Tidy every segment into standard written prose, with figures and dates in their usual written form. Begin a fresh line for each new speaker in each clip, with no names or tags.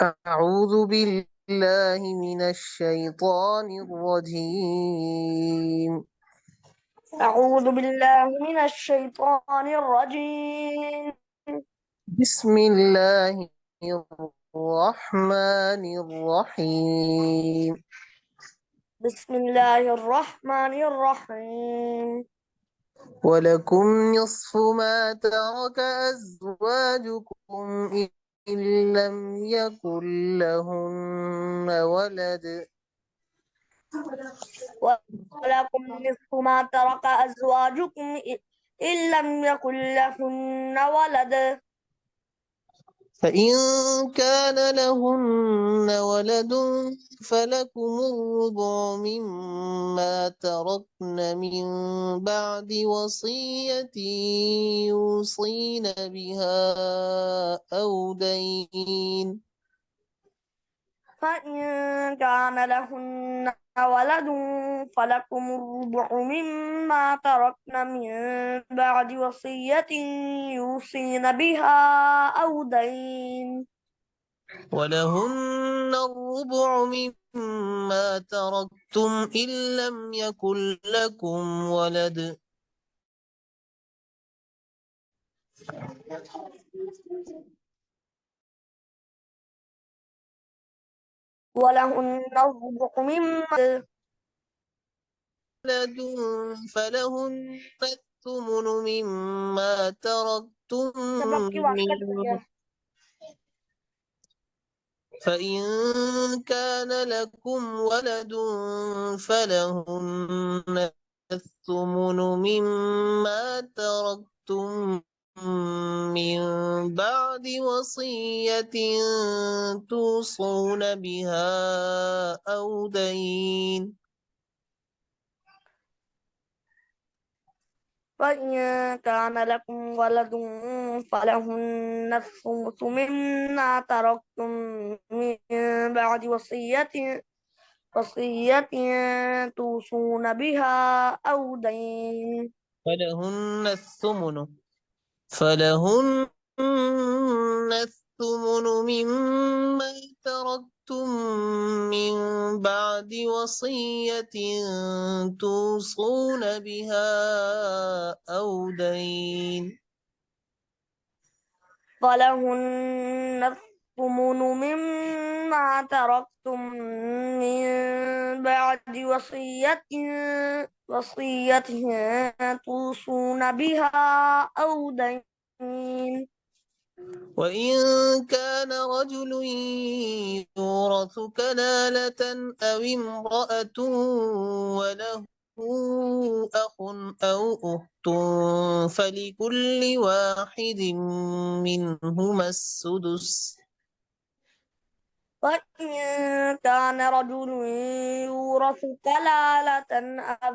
أعوذ بالله من الشيطان الرجيم.
أعوذ بالله من الشيطان الرجيم.
بسم الله الرحمن الرحيم.
بسم الله الرحمن الرحيم.
ولكم نصف ما ترك أزواجكم إن لم يكن لهن ولد.
ولكم نصف ما ترك أزواجكم إن لم يكن لهن ولد.
فإن كان لهن ولد فلكم الربع مما تركن من بعد وصية يوصين بها أو دين.
فإن كان لهن ولد فلكم الربع مما تركن من بعد وصية يوصين بها أو دين.
ولهن الربع مما تركتم إن لم يكن لكم ولد.
ولهن الربع مما
ولد فلهن الثمن مما تركتم
सबक की आवाज कट रही है.
من فإن كان لكم ولد فلهن الثمن مما تركتم من بعد وصية توصون بها أو دين.
فإن كان لكم ولد فلهن الثلث مما تركتم من بعد وصية توصون بها أو دين.
فلهن الثمن مما تركتم من بعد وصية توصون بها أو دين.
فلهن الثمن مما تركتم من بعد وصية توصون بها أو دين.
وإن كان رجل يورث كلالة أو امرأة وله أخ أو أخت فلكل واحد منهما السدس.
وإن كان رجل يورث كلالة أو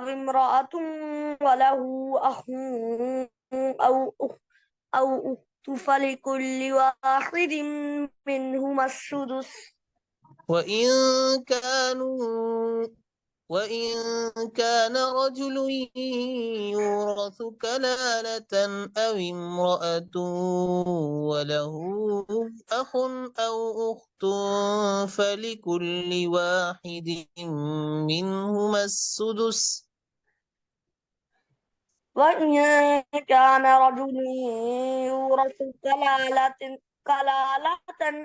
امرأة وله أخ أو أخت فلكل واحد منهما السدس.
وإن كانوا وإن كان رجل يورث كلالة أو امرأة وله أخ أو أخت فلكل واحد منهما السدس.
وإن كان رجل يورث كلالة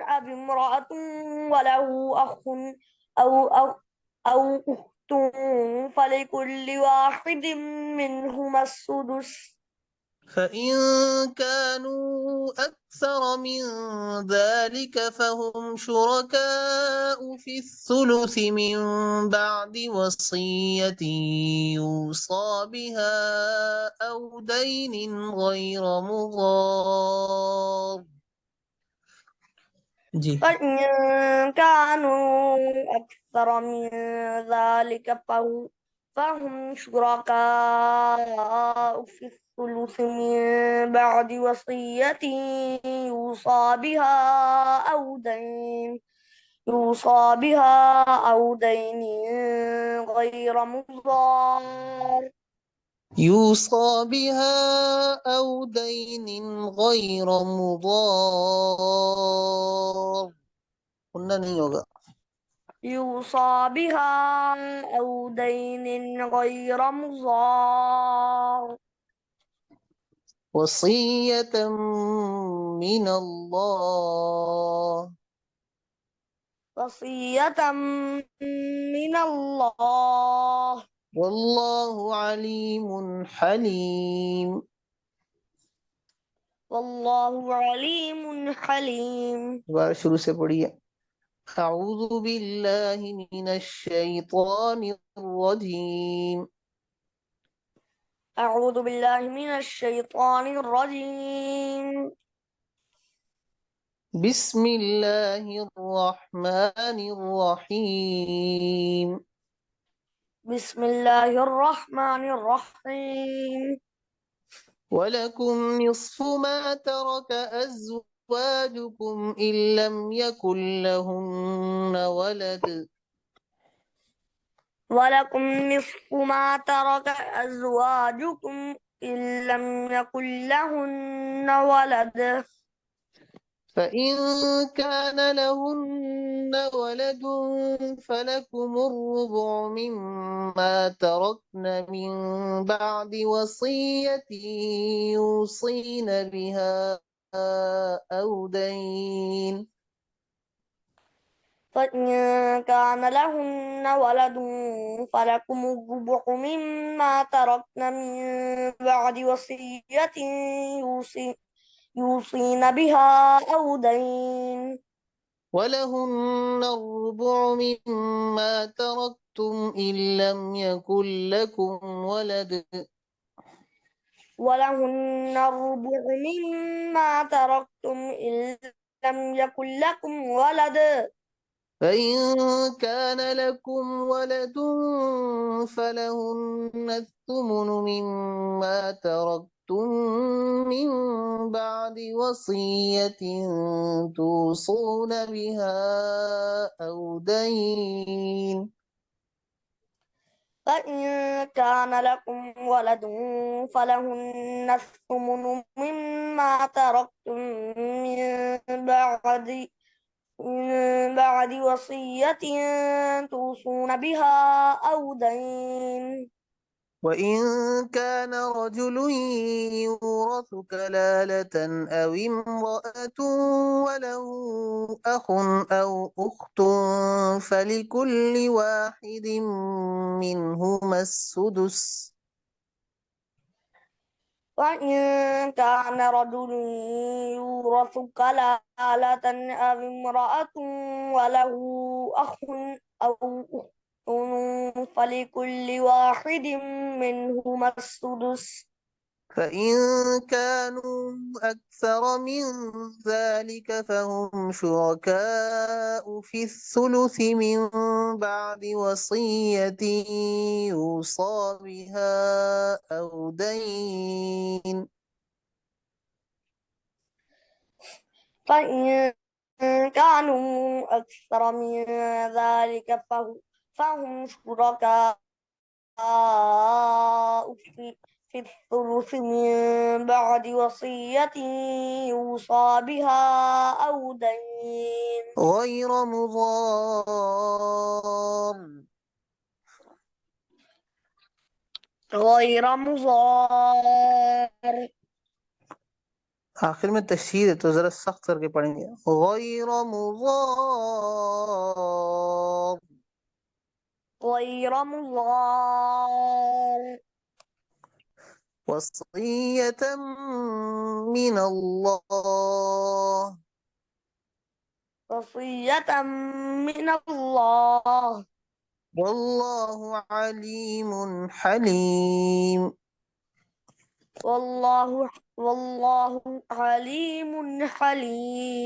أو امرأة وله أخ أو أخت فلكل واحد منهما السدس.
فإن كانوا أكثر من ذلك فهم شركاء في الثلث من بعد وصية يوصى بها أو دين غير مضار. जी.
فإن كانوا أكثر من ذلك فهم شركاء في الثلث من بعد وصية يوصى بها أو دين غير مضار.
يوصى بها أو دين غير مضار. قلنا नहीं होगा.
يوصى بها أو دين غير مضار
وصية من الله.
وصية من الله
والله عليم حليم.
والله عليم حليم
दोबारा शुरू से पढ़िए. أعوذ بالله من الشيطان الرجيم.
أعوذ بالله من الشيطان الرجيم
بسم الله الرحمن الرحيم.
بسم الله الرحمن الرحيم
ولكم نصف ما ترك أزواجكم إن لم يكن لهن ولد.
ولكم نصف ما ترك أزواجكم إن لم يكن لهن ولد
فإن كان لهن ولد فلكم الربع مما تركن من بعد وصية يوصين بها أو دين.
فإن كان لهن ولد فلكم الربع مما تركن من بعد وصية يوصين بها أو دين
ولهن الربع مما تركتم إن لم يكن لكم ولد.
ولهن الربع مما تركتم إن لم يكن لكم ولد
فإن كان لكم ولد فلهن الثمن مما تركتم من بعد وصية توصون بها أو دين.
فإن كان لكم ولد فلهن الثمن مما تركتم من بعد وصية توصون بها أو دين
وإن كان رجل يورث كلالة أو امرأة وله أخ أو أخت فلكل واحد منهما السدس.
وإن كان رجل يورث كلالة أو امرأة وله أخ أو أخت فلكل واحد منهما السدس
فإن كانوا أكثر من ذلك فهم شركاء في الثلث من بعد وصية يوصى بها أو دين.
فإن كانوا أكثر من ذلك فهم شركاء في الثلث من بعد وصية يوصى بها أو دين
غير مضار.
غير مضار
आखिर में तशहीद है तो जरा सख्त करके पढ़ेंगे. गैर मुज़ार.
غير مضار
وصية من الله.
وصية من الله
والله عليم حليم.
والله عليم حليم